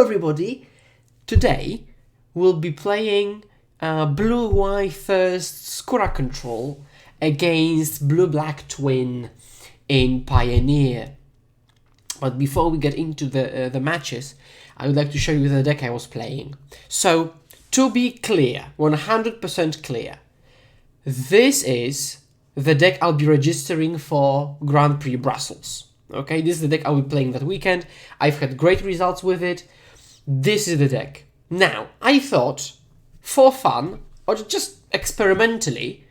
everybody! Today we'll be playing Blue-White Thirst Skura control against Blue-Black Twin in Pioneer. But before we get into the matches, I would like to show you the deck I was playing. So, to be clear, 100% clear, this is the deck I'll be registering for Grand Prix Brussels. Okay, this is the deck I'll be playing that weekend. I've had great results with it. This is the deck. Now, I thought, for fun, or just experimentally,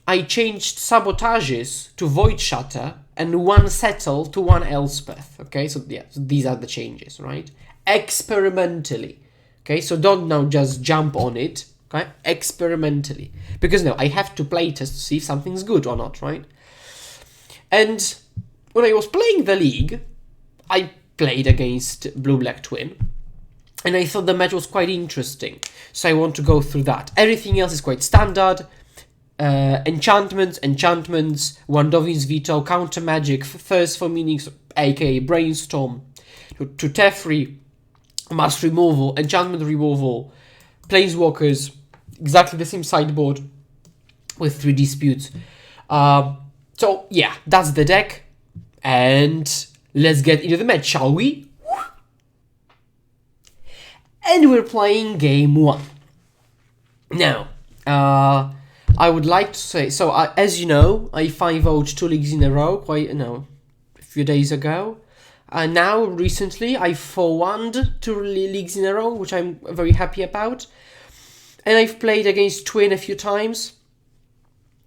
I changed Sabotages to Void Shatter and one Settle to one Elspeth. Okay, so yeah, so these are the changes, right? Experimentally. Okay, so don't now just jump on it. Okay, experimentally. Because now I have to play test to see if something's good or not, right? And when I was playing the league, I played against Blue-Black Twin, and I thought the match was quite interesting, so I want to go through that. Everything else is quite standard. Enchantments, Wandovin's Veto, Counter Magic, Thirst for Meanings, aka Brainstorm, to Teferi, Mass Removal, Enchantment Removal, Planeswalkers, exactly the same sideboard with 3 disputes. So yeah, that's the deck. And let's get into the match, shall we? And we're playing game 1. Now, I would like to say, so as you know, I 5-0'd 2 leagues in a row, a few days ago. And now, recently, I 4-1'd 2 leagues in a row, which I'm very happy about. And I've played against Twin a few times.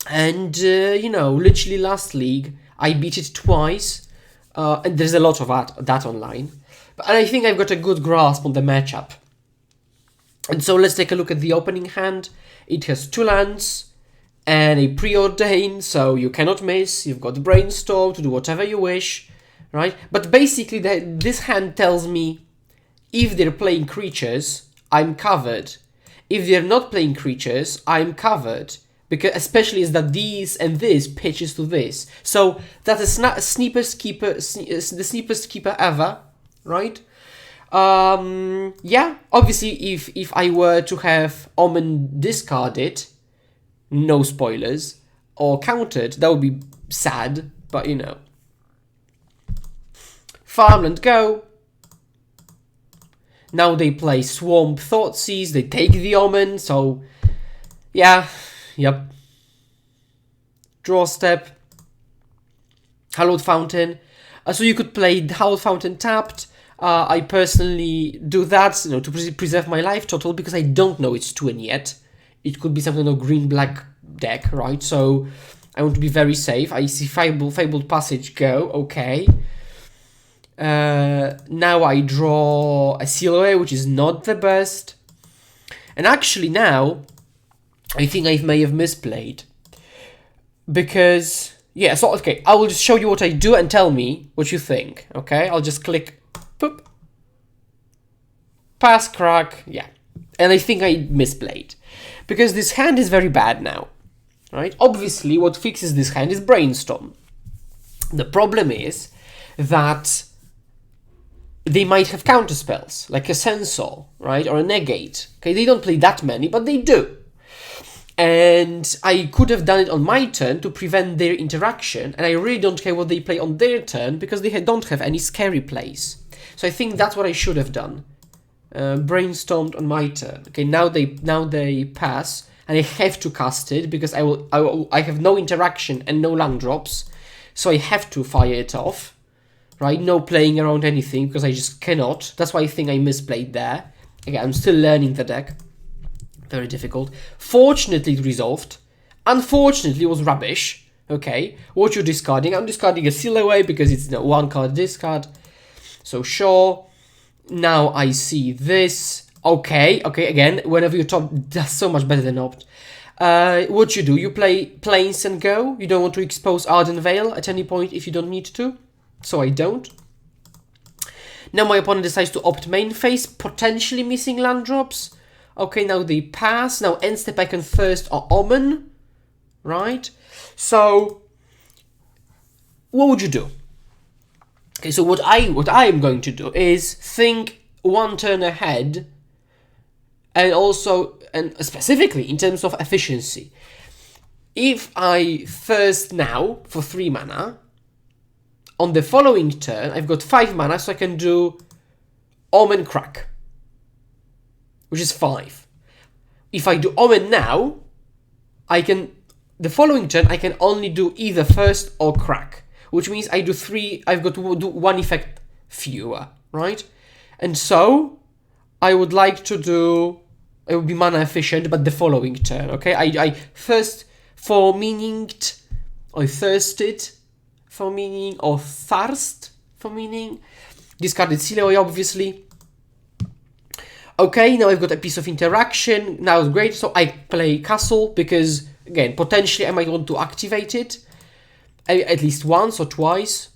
And, literally last league, I beat it twice, and there's a lot of that online. And I think I've got a good grasp on the matchup. And so let's take a look at the opening hand. It has 2 lands and a Preordain, so you cannot miss. You've got Brainstorm to do whatever you wish, right? But basically, this hand tells me if they're playing creatures, I'm covered. If they're not playing creatures, I'm covered. Because especially is that these and this pitches to this, so that's the sneakest keeper ever, right? Yeah. Obviously, if I were to have Omen discarded, no spoilers, or countered, that would be sad. But Farmland go. Now they play Swamp Thoughtseize. They take the Omen, so yeah. Yep. Draw step. Hallowed Fountain. So you could play Hallowed Fountain tapped. I personally do that, to preserve my life total because I don't know it's twin yet. It could be something of green-black deck, right? So I want to be very safe. I see Fabled Passage go. Okay. Now I draw a Silhouette, which is not the best. And actually now, I think I may have misplayed. Because, yeah, so, okay, I will just show you what I do and tell me what you think, okay? I'll just click, poop, pass, crack, yeah. And I think I misplayed. Because this hand is very bad now, right? Obviously, what fixes this hand is Brainstorm. The problem is that they might have counterspells, like a Sensor, right? Or a Negate, okay? They don't play that many, but they do. And I could have done it on my turn to prevent their interaction, and I really don't care what they play on their turn because they don't have any scary plays. So I think that's what I should have done. Brainstormed on my turn. Okay, now they pass, and I have to cast it because I have no interaction and no land drops, so I have to fire it off. Right, no playing around anything because I just cannot. That's why I think I misplayed there. Again, I'm still learning the deck. Very difficult. Fortunately, it resolved. Unfortunately, it was rubbish. Okay, what you're discarding? I'm discarding a Silhouette because it's 1 card discard. So sure. Now I see this. Okay, again, whenever you top, that's so much better than opt. What you do? You play Plains and go. You don't want to expose Arden Vale at any point if you don't need to. So I don't. Now my opponent decides to opt main phase, potentially missing land drops. Okay, now they pass. Now end step I can Thirst or Omen, right? So what would you do? Okay, so what I am going to do is think one turn ahead, and also, and specifically in terms of efficiency. If I thirst now for 3 mana, on the following turn I've got 5 mana, so I can do Omen Crack, which is 5. If I do Omen now, the following turn I can only do either Thirst or Crack, which means I do 3, I've got to do 1 effect fewer, right? And so I would like to do, it would be mana efficient, but the following turn, okay? I thirst for meaning, I thirsted for meaning, or thirst for meaning. Discarded Silhouette, obviously. Okay, now I've got a piece of interaction. Now it's great, so I play Castle, because, again, potentially I might want to activate it at least once or twice.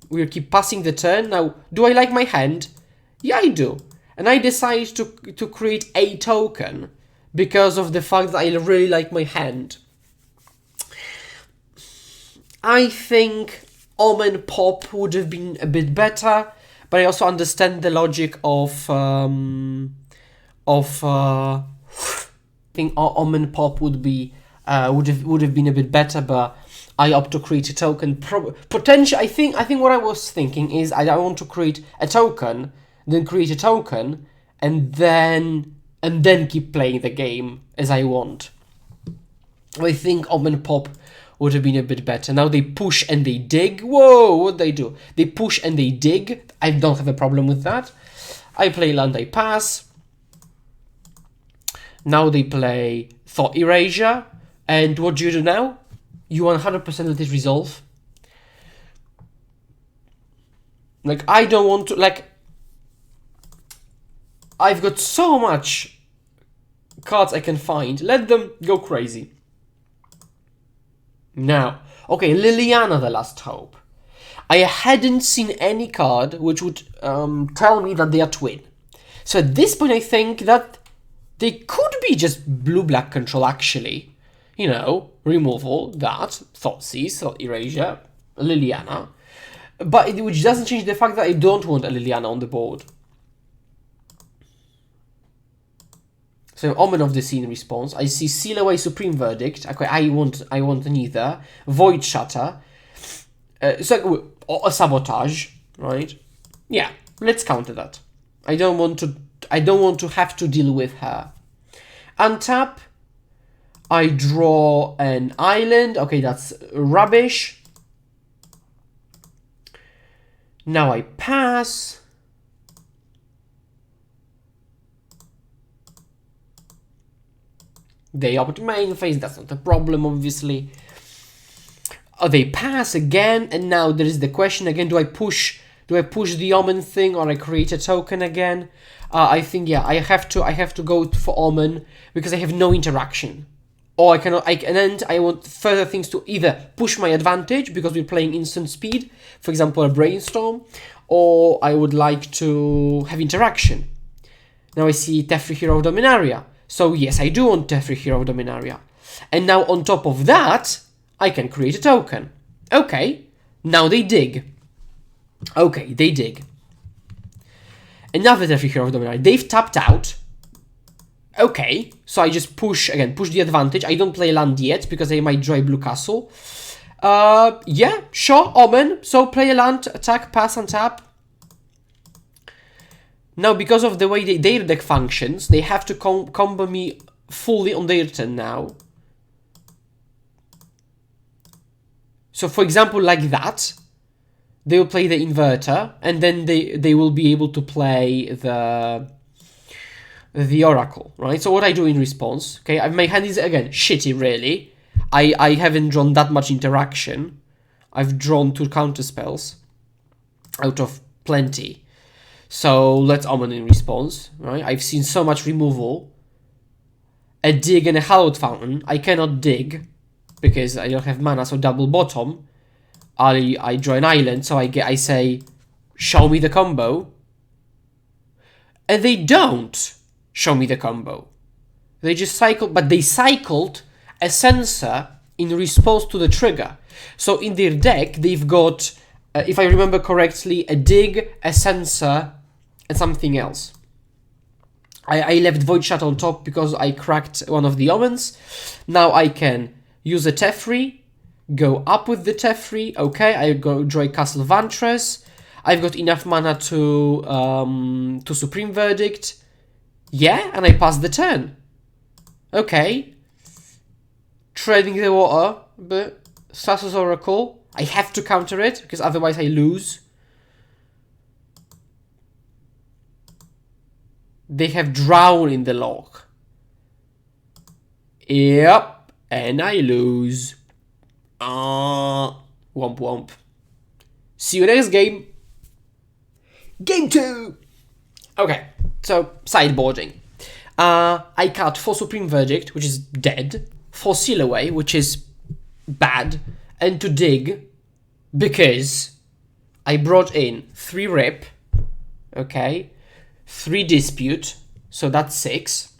We'll keep passing the turn. Now, do I like my hand? Yeah, I do. And I decide to create a token because of the fact that I really like my hand. I think Omen Pop would have been a bit better, but I also understand the logic of I think Omen Pop would have been a bit better, but I opt to create a token. Potentially, I think what I was thinking is I want to create a token, then create a token, and then keep playing the game as I want. I think Omen Pop would have been a bit better. Now they push and they dig. Whoa, what they do? They push and they dig. I don't have a problem with that. I play land, I pass. Now they play Thought Erasure. And what do you do now? You 100% let it resolve. Like, I don't want to, like, I've got so much cards I can find. Let them go crazy. Now, okay, Liliana, the Last Hope. I hadn't seen any card which would tell me that they are twin. So at this point, I think that they could be just blue-black control, actually. You know, removal, that, Thoughtseize, Thought Erasure, Liliana. But which doesn't change the fact that I don't want a Liliana on the board. So Omen of the Sea in response. I see Seal Away, Supreme Verdict. Okay, I want neither. Void Shatter. Or a Sabotage, right? Yeah, let's counter that. I don't want to have to deal with her. Untap. I draw an island. Okay, that's rubbish. Now I pass. They opt main phase, that's not a problem, obviously. They pass again, and now there is the question again, do I push the Omen thing, or I create a token again? I think, yeah, I have to go for Omen, because I have no interaction. Or I want further things to either push my advantage, because we're playing instant speed, for example, a Brainstorm, or I would like to have interaction. Now I see Teferi, Hero of Dominaria. So yes, I do want Teferi, Hero of Dominaria. And now on top of that, I can create a token. Okay, now they dig. Okay, they dig. Another Teferi, Hero of Dominaria. They've tapped out. Okay, so I just push the advantage. I don't play land yet, because I might draw a blue castle. Yeah, sure, Omen. So play a land, attack, pass, and tap. Now, because of the way their deck functions, they have to combo me fully on their turn now. So, for example, like that, they will play the inverter, and then they will be able to play the oracle, right? So what I do in response, okay, my hand is, again, shitty, really. I haven't drawn that much interaction. I've drawn 2 counter spells out of plenty. So let's Omen in response, right? I've seen so much removal. A dig and a Hallowed Fountain. I cannot dig because I don't have mana, so double bottom. I draw an island, so I say, show me the combo. And they don't show me the combo. They just cycled, but they cycled a sensor in response to the trigger. So in their deck, they've got, if I remember correctly, a dig, a sensor, and something else. I left Void Shot on top because I cracked one of the omens. Now I can use a Teferi, go up with the Teferi. Okay, I go draw Castle Vantress. I've got enough mana to Supreme Verdict. Yeah, and I pass the turn. Okay. Treading the water, but Thassa's Oracle. I have to counter it, because otherwise I lose. They have Drown in the lock. Yep, and I lose. Womp womp. See you next game. Game 2! Okay, so sideboarding. I cut 4 Supreme Verdict, which is dead, 4 Seal Away, which is bad, and to dig, because I brought in 3 Rip, okay, 3 Dispute, so that's 6,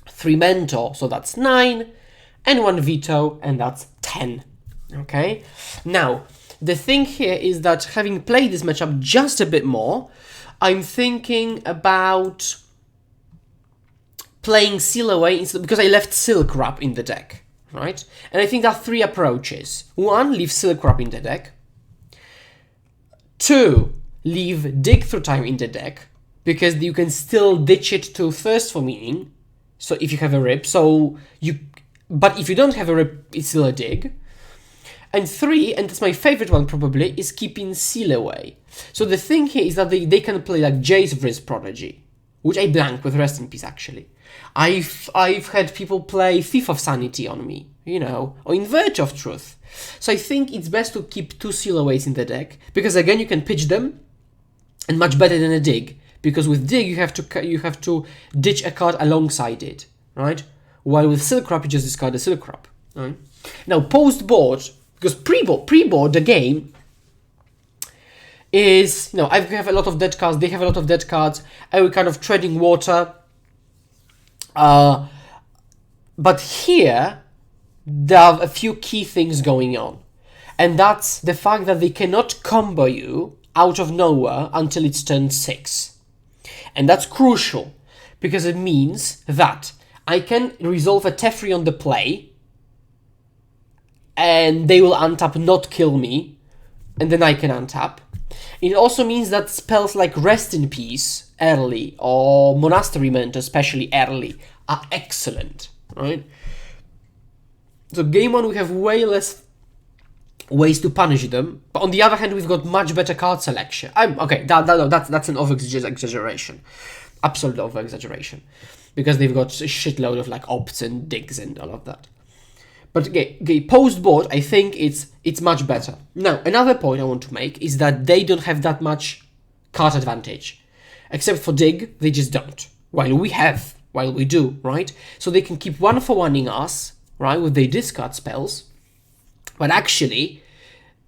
3 Mentor, so that's 9, and 1 Veto, and that's 10, okay? Now, the thing here is that having played this matchup just a bit more, I'm thinking about playing Seal Away instead, because I left Silk Wrap in the deck, right? And I think there are 3 approaches. 1, leave Silk Wrap in the deck. 2, leave Dig Through Time in the deck, because you can still ditch it to Thirst for Meaning. So if you have a Rip, but if you don't have a Rip, it's still a Dig. And 3, and that's my favorite one probably, is keeping Seal Away. So the thing here is that they can play like Jace Vriz Prodigy, which I blank with Rest in Peace actually. I've had people play Thief of Sanity on me, you know, or Inverter of Truth. So I think it's best to keep 2 Seal Aways in the deck, because again you can pitch them, and much better than a Dig, because with Dig you have to ditch a card alongside it, right? While with Silk Wrap you just discard a Silk Wrap. Right? Now post board, because pre-board the game is, you know, I have a lot of dead cards, they have a lot of dead cards, and we're kind of treading water. But here, there are a few key things going on. And that's the fact that they cannot combo you out of nowhere until it's turn 6. And that's crucial, because it means that I can resolve a Teferi on the play, and they will untap, not kill me, and then I can untap. It also means that spells like Rest in Peace early, or Monastery Mentor, especially early, are excellent, right? So game 1 we have way less ways to punish them, but on the other hand we've got much better card selection. Okay, that's an over-exaggeration. Absolute over-exaggeration. Because they've got a shitload of like opts and digs and all of that. But okay, post-board, I think it's much better. Now, another point I want to make is that they don't have that much card advantage. Except for Dig, they just don't. While we do, right? So they can keep 1-for-1-ing us, right, with their discard spells. But actually,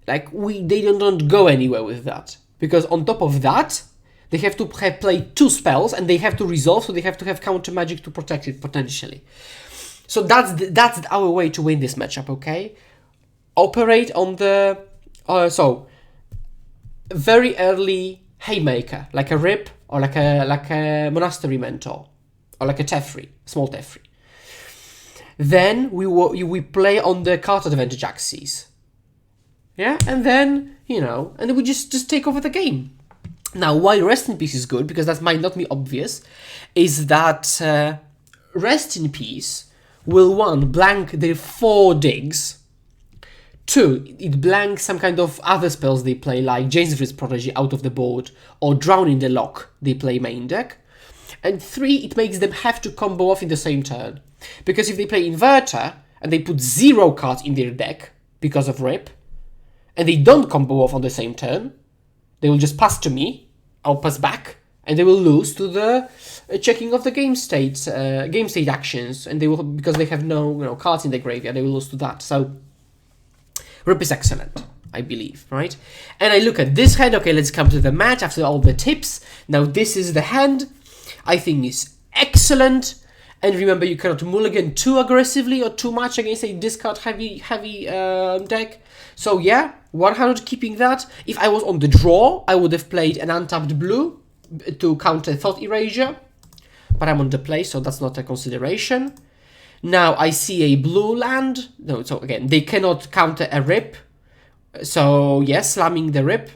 like, they don't go anywhere with that. Because on top of that, they have to play 2 spells, and they have to resolve, so they have to have counter magic to protect it, potentially. So that's our way to win this matchup, okay? Operate on the... very early Haymaker, like a Rip, or like a Monastery Mentor, or like a Teferi, small Teferi. Then we play on the card advantage axes. Yeah, and then, you know, and we just take over the game. Now, why Rest in Peace is good, because that might not be obvious, is that Rest in Peace will 1, blank their 4 digs, 2, it blanks some kind of other spells they play, like Jace Vriz Prodigy out of the board, or Drown in the Lock they play main deck, and 3, it makes them have to combo off in the same turn. Because if they play Inverter, and they put 0 cards in their deck because of Rip, and they don't combo off on the same turn, they will just pass to me, I'll pass back, and they will lose to the checking of the game state actions, and they will, because they have no cards in the graveyard, they will lose to that. So Rip is excellent, I believe, right? And I look at this hand. Okay, let's come to the match after all the tips. Now this is the hand I think is excellent. And remember, you cannot mulligan too aggressively or too much against a discard heavy deck. So yeah, 100 keeping that. If I was on the draw, I would have played an untapped blue, to counter Thought Erasure, but I'm on the play, so that's not a consideration. Now I see a blue land. No, so again, they cannot counter a rip. So yes, slamming the rip.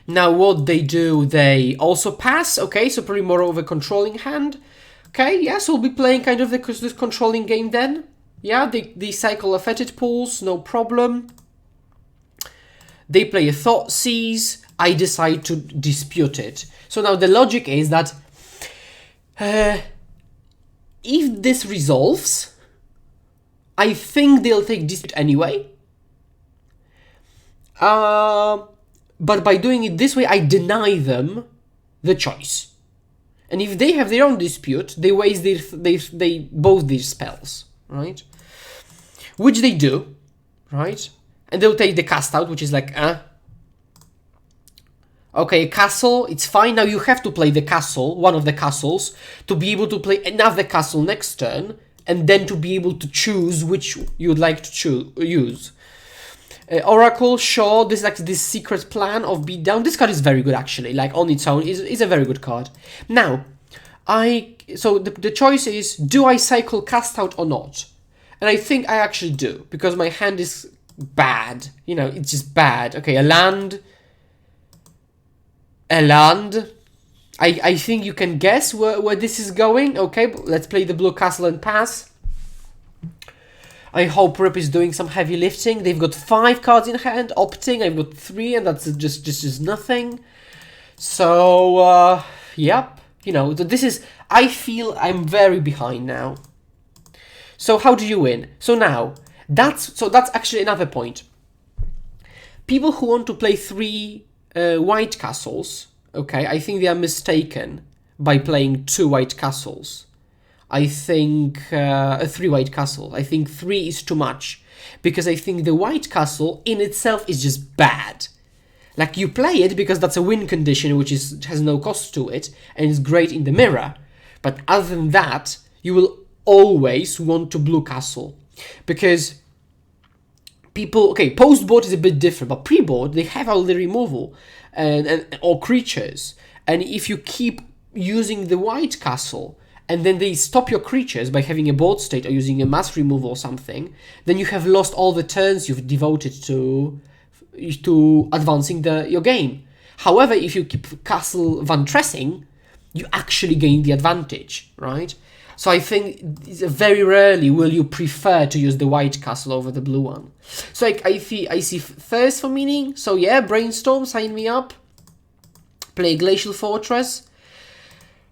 Now what they do, they also pass. Okay, so probably more of a controlling hand. Okay, yes, we'll be playing kind of this controlling game then. Yeah, they cycle a Fetid Pulse, no problem. They play a Thought Seize. I decide to dispute it. So now the logic is that if this resolves, I think they'll take dispute anyway. But by doing it this way, I deny them the choice. And if they have their own dispute, they waste both their spells, right? Which they do, right? And they'll take the cast out, which is like, okay, castle, it's fine. Now you have to play the castle, one of the castles, to be able to play another castle next turn, and then to be able to choose which you would like to use. Oracle, sure, this is like this secret plan of beatdown. This card is very good, actually, like on its own, is a very good card. Now, so the choice is, do I cycle cast out or not? And I think I actually do, because my hand is bad. You know, it's just bad. Okay, a land. I think you can guess where this is going. Okay, but let's play the blue castle and pass. I hope Rip is doing some heavy lifting. They've got 5 cards in hand, opting. I've got 3, and that's just nothing. So, yep. You know, this is... I feel I'm very behind now. So how do you win? So now, that's actually another point. People who want to play 3 white castles, okay, I think they are mistaken by playing 2 white castles. I think 3 white castles. I think 3 is too much, because I think the white castle in itself is just bad. Like, you play it because that's a win condition, which has no cost to it, and is great in the mirror. But other than that, you will always want to blue castle, because people, okay, post-board is a bit different, but pre-board, they have all the removal or creatures. And if you keep using the white castle, and then they stop your creatures by having a board state or using a mass removal or something, then you have lost all the turns you've devoted to advancing your game. However, if you keep Castle Van Tressing, you actually gain the advantage, right? So I think very rarely will you prefer to use the white castle over the blue one. So I see Thirst for meaning. So yeah, Brainstorm, sign me up. Play Glacial Fortress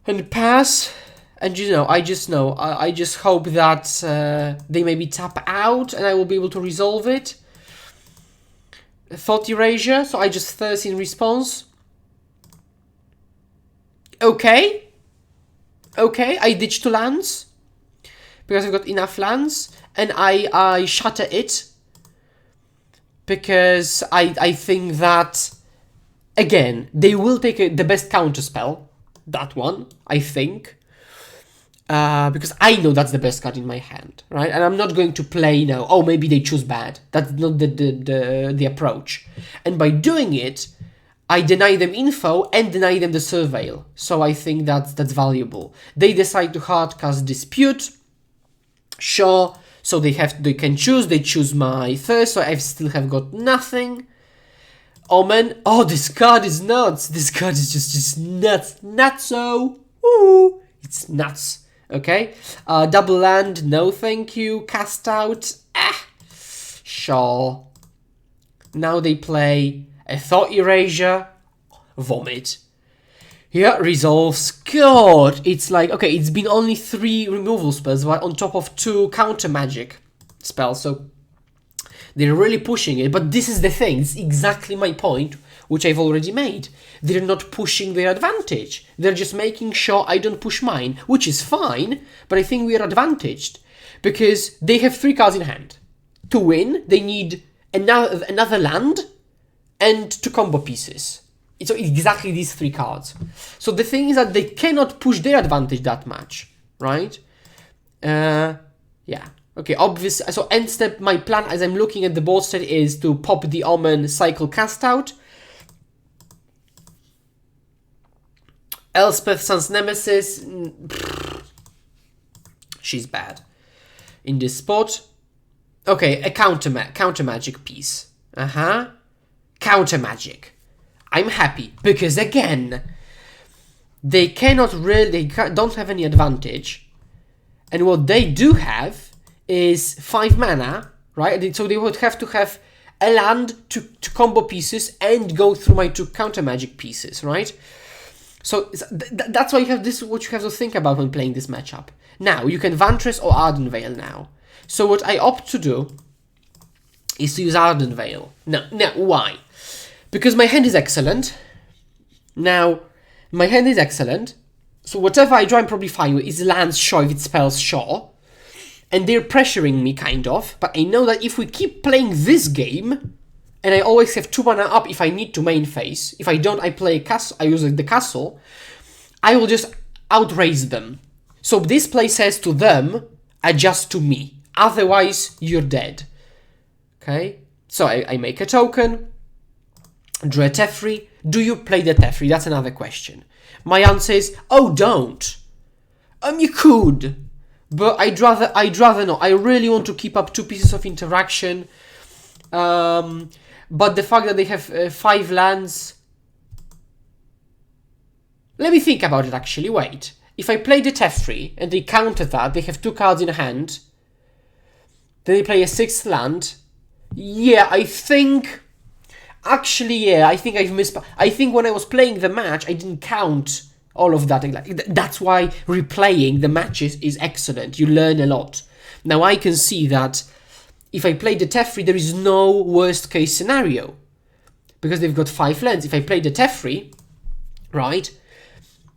and pass. And you know, I just hope that they maybe tap out and I will be able to resolve it. Thought Erasure, so I just Thirst in response. Okay, I ditch 2 lands because I've got enough lands, and I shatter it because I think that, again, they will take the best counter spell, that one, I think, because I know that's the best card in my hand, right? And I'm not going to play now, oh, maybe they choose bad. That's not the approach. And by doing it, I deny them info and deny them the surveil. So I think that's valuable. They decide to hardcast Dispute. Sure. So they can choose. They choose my Thirst. So I still have got nothing. Omen. Oh, this card is nuts. This card is just nuts. Nutso. Woo. It's nuts. Okay. Double land. No, thank you. Cast out. Sure. Now they play a Thought Erasure, vomit. Yeah, resolves. God, it's like, okay, it's been only 3 removal spells, but on top of 2 counter magic spells, so they're really pushing it. But this is the thing, it's exactly my point, which I've already made. They're not pushing their advantage. They're just making sure I don't push mine, which is fine, but I think we are advantaged, because they have 3 cards in hand. To win, they need another land, and 2 combo pieces. So exactly these 3 cards. So the thing is that they cannot push their advantage that much, right? Yeah. Okay, obvious. So end step, my plan as I'm looking at the board state is to pop the Omen, cycle cast out. Elspeth, Sun's Nemesis. She's bad in this spot. Okay, a counter magic piece. Counter magic. I'm happy because again, they cannot really, don't have any advantage, and what they do have is 5 mana, right? So they would have to have a land to combo pieces and go through my 2 counter magic pieces, right? So that's why you have this. What you have to think about when playing this matchup. Now you can Vantress or Ardenvale now. So what I opt to do is to use Ardenvale. Now why? Because my hand is excellent. Now, my hand is excellent. So whatever I draw, I'm probably fine with. Is lands sure if it spells sure. And they're pressuring me, kind of. But I know that if we keep playing this game, and I always have 2 mana up if I need to main phase. If I don't, I play a castle. I use the castle. I will just outrace them. So this play says to them, adjust to me. Otherwise, you're dead. Okay? So I make a token. Draw a Teferi. Do you play the Teferi? That's another question. My answer is, oh, don't. You could. But I'd rather not. I really want to keep up 2 pieces of interaction. But the fact that they have 5 lands... Let me think about it, actually. Wait. If I play the Teferi and they counter that, they have 2 cards in hand. Then they play a 6th land. Yeah, I think... Actually, yeah, I think I've missed... I think when I was playing the match, I didn't count all of that. That's why replaying the matches is excellent. You learn a lot. Now, I can see that if I play the Teferi, there is no worst case scenario. Because they've got 5 lands. If I play the Teferi, right,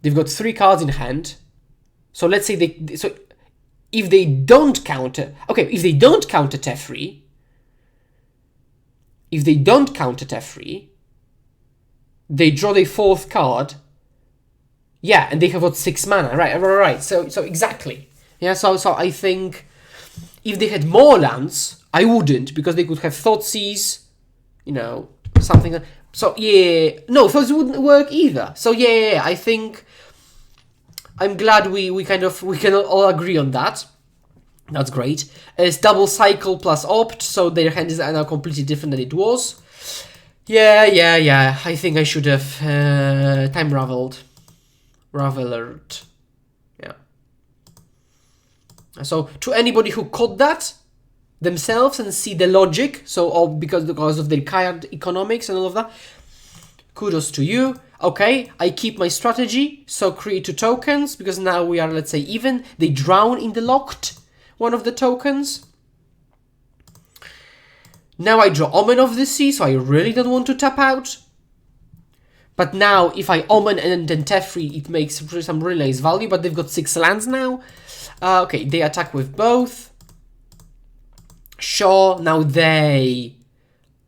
they've got 3 cards in hand. So let's say so if they don't counter... Okay, if they don't counter Teferi... If they don't counter Teferi, they draw their 4th card. Yeah, and they have got 6 mana. Right. So exactly. Yeah, so I think if they had more lands, I wouldn't, because they could have Thoughtseize, something like... So yeah, no, Thoughtseize wouldn't work either. So yeah, I think I'm glad we can all agree on that. That's great. It's double cycle plus opt, so their hand is now completely different than it was. Yeah. I think I should have time raveled. Raveled. Yeah. So to anybody who caught that themselves and see the logic, because of their card economics and all of that, kudos to you. Okay, I keep my strategy, so create 2 tokens, because now we are, let's say, even. They drown in the locked one of the tokens. Now I draw Omen of the Sea, so I really don't want to tap out. But now, if I Omen and then Teferi, it makes some really nice value, but they've got 6 lands now. Okay, they attack with both. Sure, now they...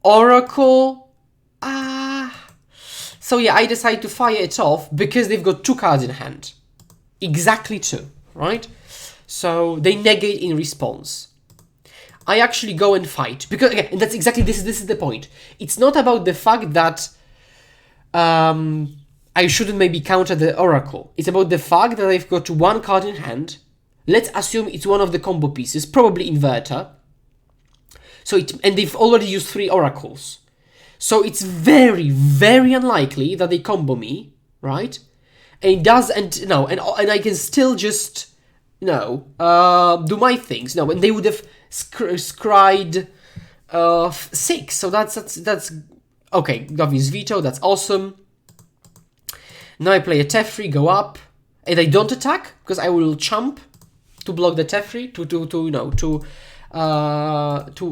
Oracle. So yeah, I decide to fire it off, because they've got 2 cards in hand. Exactly 2, right? So they negate in response. I actually go and fight, because again, and that's exactly this is the point. It's not about the fact that I shouldn't maybe counter the Oracle. It's about the fact that I've got 1 card in hand. Let's assume it's one of the combo pieces, probably Inverter. And they've already used 3 Oracles. So it's very, very unlikely that they combo me, right? And it does, and I can still just do my things. No, and they would have scried 6. So that's okay. Gavin's veto. That's awesome. Now I play a Teferi, go up, and I don't attack because I will chump to block the Teferi to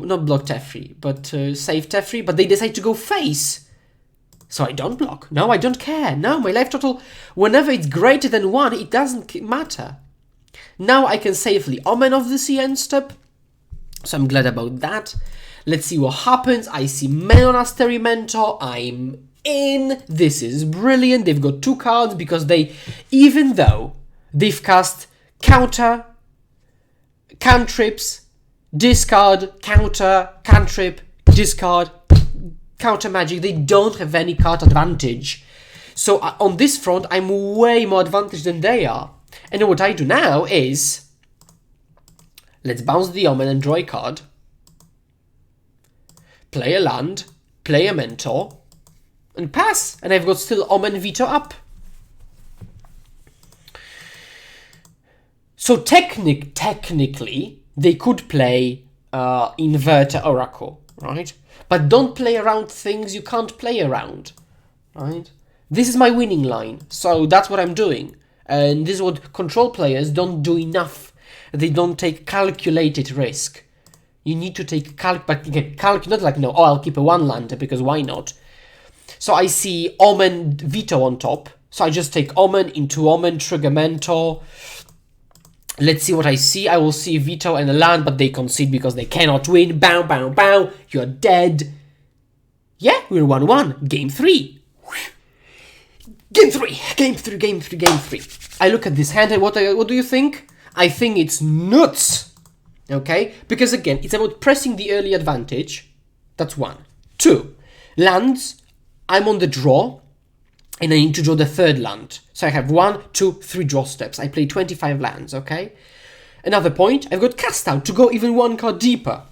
not block Teferi, but save Teferi. But they decide to go face. So I don't block. No, I don't care. No, my life total, whenever it's greater than 1, it doesn't matter. Now I can safely Omen of the Sea end step. So I'm glad about that. Let's see what happens. I see Monastery Mentor. I'm in. This is brilliant. They've got 2 cards because even though they've cast counter, cantrips, discard, counter, cantrip, discard, counter magic, they don't have any card advantage. So on this front, I'm way more advantaged than they are. And what I do now is, let's bounce the Omen and draw a card. Play a land, play a Mentor, and pass. And I've got still Omen Veto up. So technically, they could play Inverter Oracle, right? But don't play around things you can't play around, right? This is my winning line, so that's what I'm doing. And this is what control players don't do enough. They don't take calculated risk. You need to take but again, not like, no, oh, I'll keep a one lander because why not? So I see Omen Veto on top. So I just take Omen into Omen, trigger Mentor. Let's see what I see. I will see Veto and a land, but they concede because they cannot win. Bow, bow, bow. You're dead. Yeah, we're 1-1. Game 3. Game 3. Game 3. Game 3. Game 3. I look at this hand and what do you think? I think it's nuts. Okay? Because again, it's about pressing the early advantage. That's 1. 2. Lands. I'm on the draw. And I need to draw the third land. So I have 1, 2, 3 draw steps. I play 25 lands, okay? Another point, I've got Cast Out to go even one card deeper.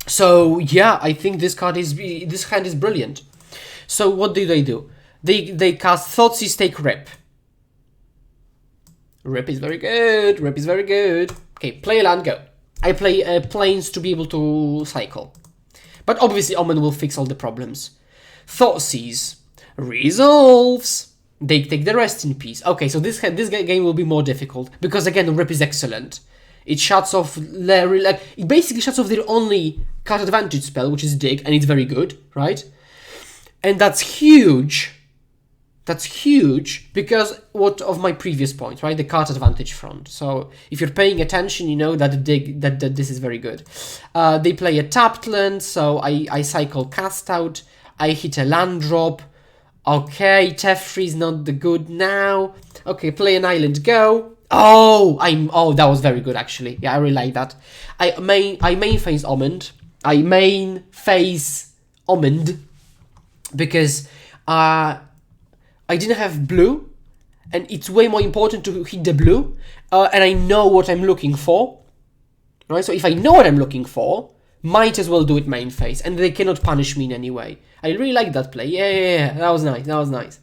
So yeah, I think this hand is brilliant. So what do? They cast Thoughtseize, take Rip. Rip is very good. Rip is very good. Okay, play a land, go. I play Plains to be able to cycle. But obviously Omen will fix all the problems. Thoughtseize resolves. They take the rest in peace. Okay, so this game will be more difficult because again, Rip is excellent. It shuts off it basically shuts off their only card advantage spell, which is Dig, and it's very good, right? And that's huge. That's huge because of my previous point, right? The card advantage front. So if you're paying attention, you know that that this is very good. They play a tapped land, so I cycle Cast Out. I hit a land drop. Okay, Teferi is not the good now. Okay, play an island, go. Oh, that was very good actually. Yeah, I really like that. I main phase Omen. I main phase Omen because I didn't have blue, and it's way more important to hit the blue, and I know what I'm looking for, right? So if I know what I'm looking for, might as well do it main phase, and they cannot punish me in any way. I really like that play. Yeah, that was nice.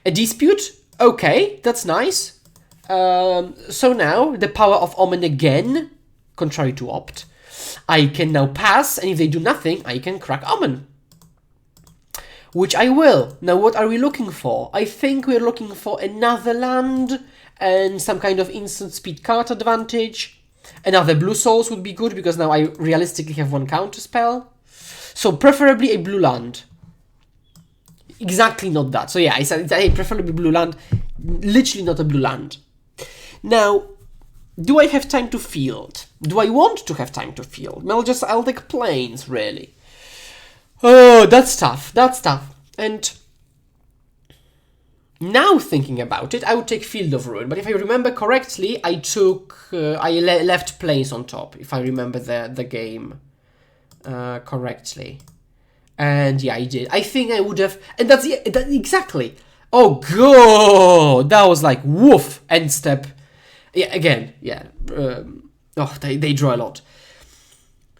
A Dispute, okay, that's nice. So now, the power of Omen again, contrary to Opt. I can now pass, and if they do nothing, I can crack Omen. Which I will. Now, what are we looking for? I think we're looking for another land and some kind of instant speed card advantage. Another Blue Souls would be good because now I realistically have one counter spell. So preferably a blue land. Exactly not that. So yeah, I said preferably blue land. Literally not a blue land. Now, do I have time to field? Do I want to have time to field? Well, I'll take Plains, really. Oh, that's tough. And now thinking about it, I would take Field of Ruin. But if I remember correctly, I left Plains on top. If I remember the game correctly, and yeah, I did. I think I would have, and that's exactly. Oh god, that was like woof end step. Yeah, again, yeah. They draw a lot.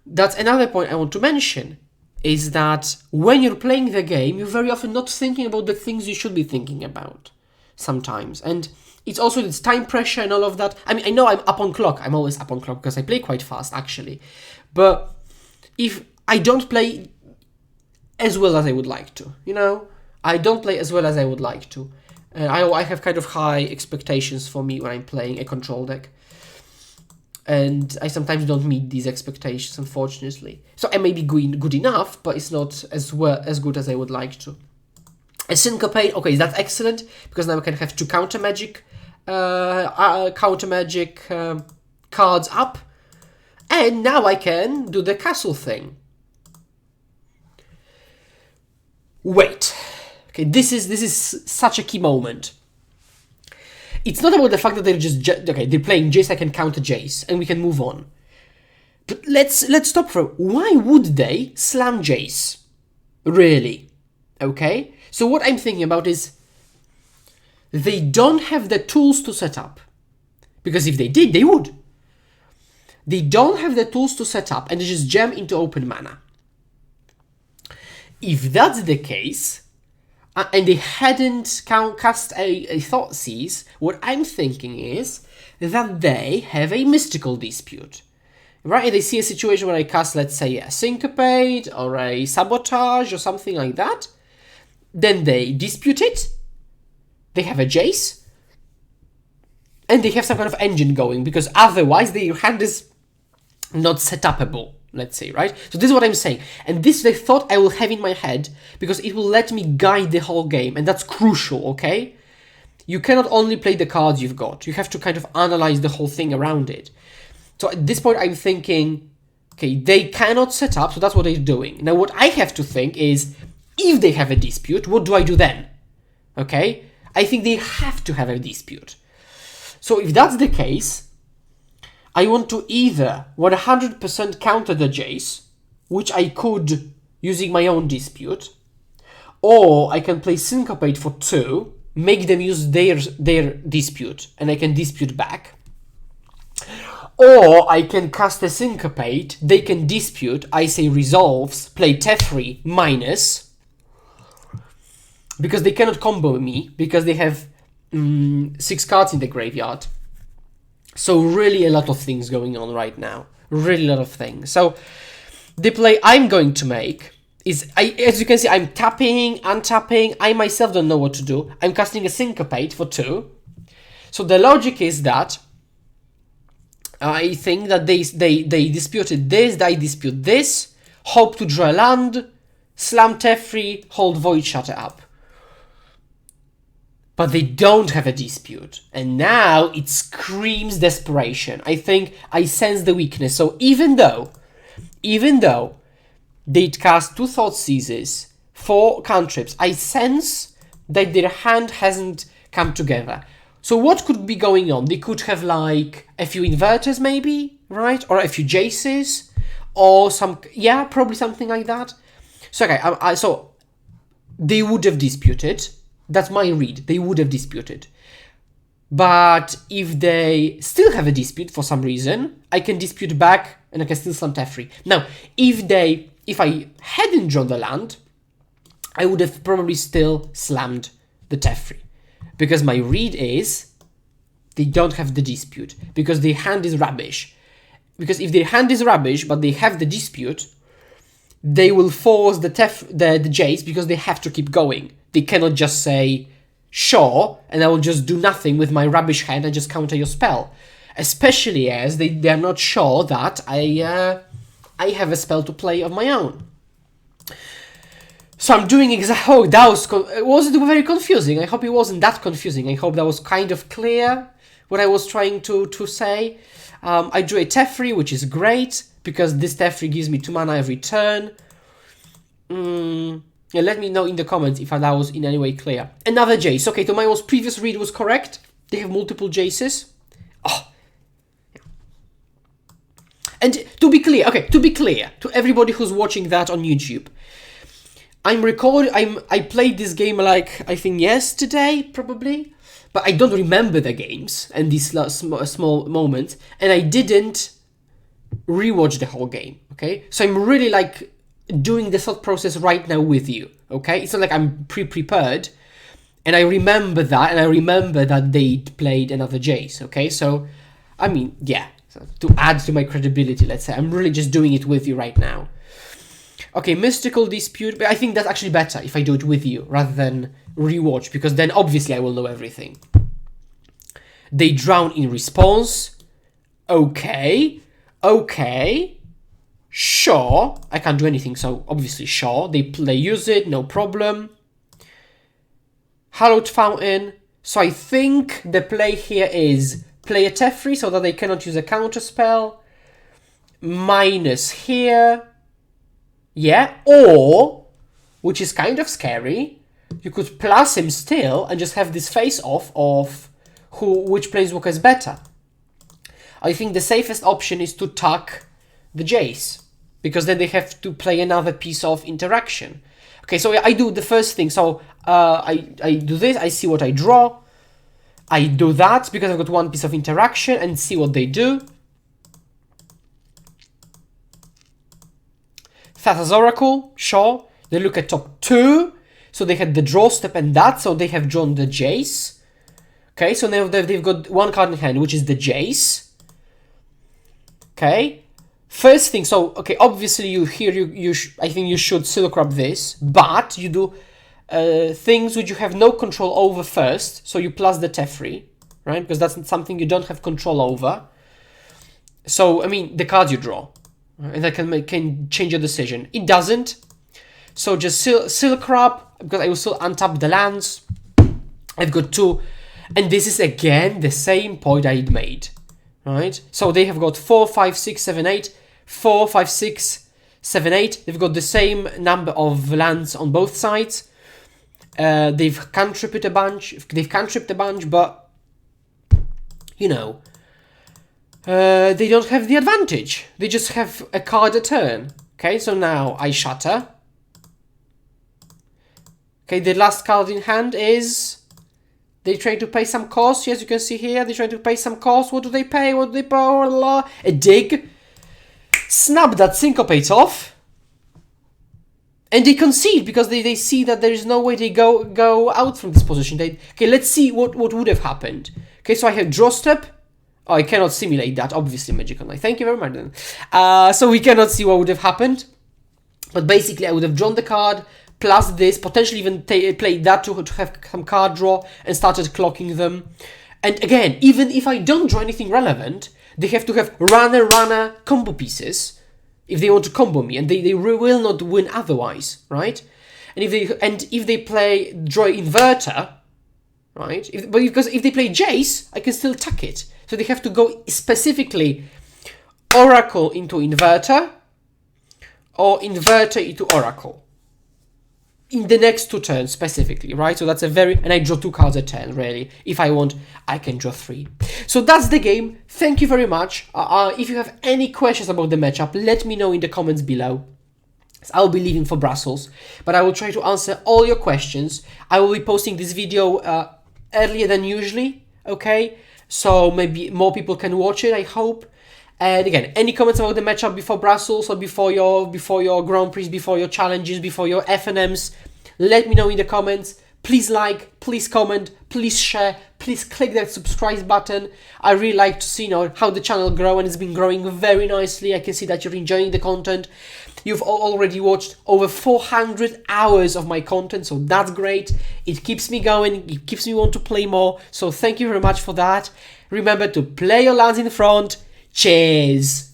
That's another point I want to mention. Is that when you're playing the game, you're very often not thinking about the things you should be thinking about sometimes. And it's also this time pressure and all of that. I mean, I know I'm up on clock. I'm always up on clock because I play quite fast, actually. But if I don't play as well as I would like to, you know? I don't play as well as I would like to. I have kind of high expectations for me when I'm playing a control deck. And I sometimes don't meet these expectations, unfortunately. So I may be good enough, but it's not as good as I would like to. A Syncopate, okay, that's excellent, because now I can have 2 counter magic cards up. And now I can do the castle thing. Wait. Okay, this is such a key moment. It's not about the fact that they're playing Jace, I can counter Jace, and we can move on. But let's stop for why would they slam Jace? Really? Okay? So what I'm thinking about is they don't have the tools to set up. Because if they did, they would. They don't have the tools to set up and they just jam into open mana. If that's the case, and they hadn't cast a Thoughtseize, what I'm thinking is that they have a mystical dispute. Right? And they see a situation where I cast, let's say, a Syncopate or a Sabotage or something like that. Then they dispute it. They have a Jace. And they have some kind of engine going, because otherwise their hand is not set upable, let's say, right? So this is what I'm saying. And this is the thought I will have in my head, because it will let me guide the whole game. And that's crucial, okay? You cannot only play the cards you've got. You have to kind of analyze the whole thing around it. So at this point, I'm thinking, okay, they cannot set up, so that's what they're doing. Now, what I have to think is, if they have a dispute, what do I do then? Okay? I think they have to have a dispute. So if that's the case, I want to either 100% counter the Jace, which I could using my own dispute, or I can play Syncopate for 2, make them use their dispute, and I can dispute back. Or I can cast a Syncopate, they can dispute, I say resolves, play Teferi minus, because they cannot combo me, because they have 6 cards in the graveyard. So really a lot of things going on right now. Really a lot of things. So the play I'm going to make is, as you can see, I'm tapping, untapping. I myself don't know what to do. I'm casting a Syncopate for 2. So the logic is that I think that they disputed this, I dispute this, hope to draw a land, slam Teferi, hold Void Shatter up. But they don't have a dispute. And now it screams desperation. I think I sense the weakness. So even though they'd cast 2 Thoughtseizes, 4 cantrips, I sense that their hand hasn't come together. So what could be going on? They could have like a few inverters maybe, right? Or a few Jaces, or some, yeah, probably something like that. So okay, so they would have disputed. That's my read. They would have disputed. But if they still have a dispute for some reason, I can dispute back and I can still slam Teferi. Now, if I hadn't drawn the land, I would have probably still slammed the Teferi. Because my read is they don't have the dispute. Because their hand is rubbish. Because if their hand is rubbish, but they have the dispute, they will force the Jace because they have to keep going. They cannot just say, sure, and I will just do nothing with my rubbish hand and just counter your spell. Especially as they are not sure that I have a spell to play of my own. So I'm doing exactly... Oh, that was it very confusing? I hope it wasn't that confusing. I hope that was kind of clear what I was trying to say. I drew a Teferi, which is great, because this Teferi gives me 2 mana every turn. Yeah, let me know in the comments if that was in any way clear. Another Jace. Okay, so my previous read was correct. They have multiple Jaces. Oh. And to be clear, to everybody who's watching that on YouTube, I played this game like, I think yesterday, probably, but I don't remember the games and these small moments, and I didn't rewatch the whole game, okay? So I'm really like doing the thought process right now with you, okay? It's not like I'm pre-prepared, and I remember that, and I remember that they played another Jace, okay? So, I mean, yeah, so to add to my credibility, let's say, I'm really just doing it with you right now. Okay, Mystical Dispute, but I think that's actually better if I do it with you rather than rewatch, because then obviously I will know everything. They drown in response. Okay, sure, I can't do anything, so obviously sure, they use it, no problem. Hallowed Fountain, so I think the play here is play a Teferi so that they cannot use a counter spell, minus here, yeah, or, which is kind of scary, you could plus him still and just have this face-off of which planeswalker is better. I think the safest option is to tuck the Jace, because then they have to play another piece of interaction. Okay, so I do the first thing. So I do this, I see what I draw. I do that because I've got one piece of interaction and see what they do. Theta's Oracle, sure. They look at top 2. So they had the draw step and that, so they have drawn the Jace. Okay, so now they've got one card in hand, which is the Jace. Okay. First thing, so, okay, obviously I think you should Silk Wrap this, but you do things which you have no control over first, so you plus the Teferi, right? Because that's something you don't have control over. So, I mean, the cards you draw, right? And that can change your decision. It doesn't. So just Silk Wrap, because I will still untap the lands. I've got 2, and this is again the same point I made, right? So they have got 4, 5, 6, 7, 8, 4, 5, 6, 7, 8. They've got the same number of lands on both sides. They've cantripped a bunch, but you know, they don't have the advantage. They just have a card a turn. Okay, so now I shatter. Okay, the last card in hand is... They try to pay some cost. Yes, you can see here. They try to pay some cost. What do they pay? What do they pay? A dig. Snap that Syncopate off. And they concede because they see that there is no way they go out from this position. Okay, let's see what would have happened. Okay, so I have draw step. Oh, I cannot simulate that, obviously, Magic Online. Thank you very much then. So we cannot see what would have happened. But basically, I would have drawn the card, plus this, potentially even played that to have some card draw and started clocking them. And again, even if I don't draw anything relevant, they have to have runner combo pieces if they want to combo me, and they will not win otherwise, right? And if they play draw inverter, right? Because if they play Jace, I can still tuck it. So they have to go specifically Oracle into Inverter or Inverter into Oracle in the next 2 turns specifically, right? So that's and I draw 2 cards a turn, really. If I want, I can draw 3. So that's the game. Thank you very much. If you have any questions about the matchup, let me know in the comments below. I'll be leaving for Brussels, but I will try to answer all your questions. I will be posting this video earlier than usually, okay? So maybe more people can watch it, I hope. And again, any comments about the matchup before Brussels or before your Grand Prix, before your challenges, before your FNMs, let me know in the comments. Please like, please comment, please share, please click that subscribe button. I really like to see how the channel grow, and it's been growing very nicely. I can see that you're enjoying the content. You've already watched over 400 hours of my content, so that's great. It keeps me going, it keeps me want to play more. So thank you very much for that. Remember to play your lands in front. Cheers!